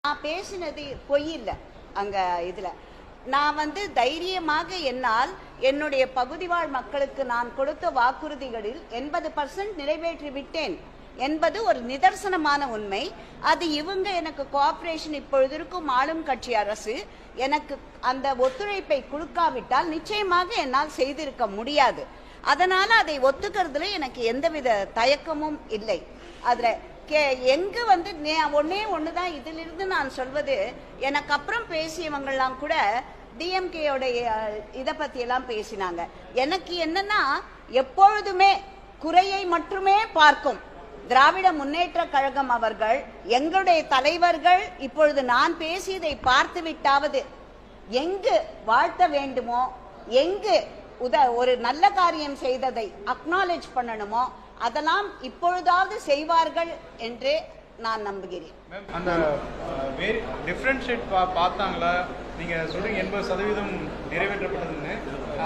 நான் பேசினது பொய் இல்லை. அங்க இதுல நான் தைரியமாக என்னால் என்னுடைய பகுதிவாழ் மக்களுக்கு நான் கொடுத்த வாக்குறுதிகளில் 80% நிறைவேற்றி விட்டேன் என்பது ஒரு நிதர்சனமான உண்மை. அது இவங்க எனக்கு கோஆபரேஷன் இப்பொழுது இருக்கும் ஆளும் கட்சி அரசு எனக்கு அந்த ஒத்துழைப்பை கொடுக்காவிட்டால் நிச்சயமாக என்னால் செய்திருக்க முடியாது. அதனால அதை ஒத்துக்கிறதுல எனக்கு எந்தவித தயக்கமும் இல்லை. அதுல எங்க ஒன்னே ஒண்ணுதான் இதிலிருந்து நான் சொல்வது, எனக்கு அப்புறம் பேசியவங்கெல்லாம் கூட டிஎம்கேயோட இதை பத்தி எல்லாம் பேசினாங்க. எனக்கு என்னன்னா, எப்பொழுதுமே குறையை மட்டுமே பார்க்கும் திராவிட முன்னேற்ற கழகம் அவர்கள், எங்களுடைய தலைவர்கள் இப்பொழுது நான் பேசியதை பார்த்து விட்டாவது எங்கு வாழ்த்த வேண்டுமோ, எங்கு ஒரு நல்ல காரியம் செய்ததை அக்னாலேஜ் பண்ணணுமோ அதெல்லாம் இப்பொழுதாவது செய்வார்கள் என்று நான் நம்புகிறேன். அந்த டிஃபரன்ஷியேட் பார்த்தாங்களா? நீங்க சொல்றீங்க 80% நிறைவேற்றப்பட்டதுன்னு,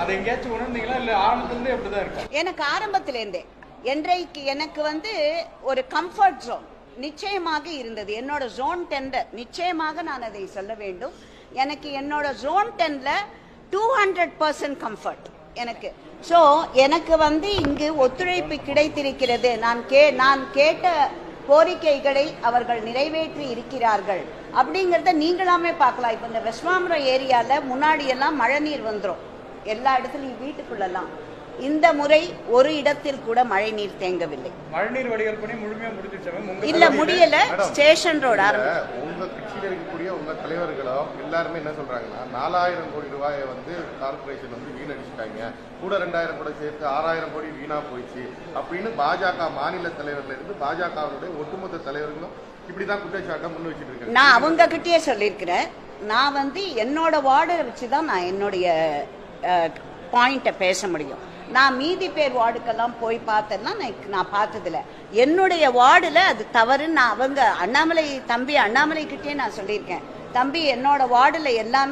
அதை எங்கேயாச்சும் உணர்ந்தீங்களா? இல்ல ஆரம்பத்திலிருந்தே அப்படிதான் இருக்கு? எனக்கு ஆரம்பத்திலிருந்தே என்றைக்கு எனக்கு ஒரு கம்ஃபர்ட் ஜோன் நிச்சயமாக இருந்தது. என்னோட ஜோன் 10 நிச்சயமாக நான் அதை சொல்ல வேண்டும். எனக்கு என்னோட ஜோன் 10ல 200% கம்ஃபர்ட் எனக்கு. ஸோ எனக்கு இங்கு ஒத்துழைப்பு கிடைத்திருக்கிறது. நான் கேட்ட கோரிக்கைகளை அவர்கள் நிறைவேற்றி இருக்கிறார்கள் அப்படிங்கிறத நீங்களாமே பார்க்கலாம். இப்போ இந்த வெஸ்வாமரம் ஏரியாவில் முன்னாடி எல்லாம் மழை நீர் வந்துடும் எல்லா இடத்துலையும், வீட்டுக்குள்ளெல்லாம். இந்த முறை ஒரு இடத்தில் கூட மழை நீர் தேங்கவில்லை. மழைநீர் வடிகால் பணி முழுமையா முடிஞ்சிருச்சு? இல்ல, முடியல. ஸ்டேஷன் ரோடு உங்க கட்சியில் இருக்கக்கூடிய உங்க தலைவர்களோ எல்லாருமே என்ன சொல்றாங்கன்னா, 4000 கோடி ரூபாயை கார்பரேஷன் வீணடிச்சிட்டாங்க, கூட 2000 கூட சேர்த்து 6000 கோடி வீணா போயிடுச்சு அப்படின்னு பாஜக மாநில தலைவர்ல இருந்து பாஜகவுடைய ஒட்டுமொத்த தலைவர்களும் இப்படிதான் குற்றச்சாட்டை முன் வச்சுட்டு இருக்காங்க. நான் அவங்க கிட்டயே சொல்லியிருக்கிறேன். நான் என்னோட வார்டை வச்சுதான் நான் என்னுடைய பாயிண்ட பேச முடியும். நான் மீதி பேர் வார்டுக்கெல்லாம் போய் பார்த்தேன்னா நான் பார்த்ததில்ல. என்னுடைய வார்டுல அது தவறுன்னு நான் தம்பி அண்ணாமலை கிட்டே நான் சொல்லியிருக்கேன். தம்பி, என்னோட வார்டுல எல்லாமே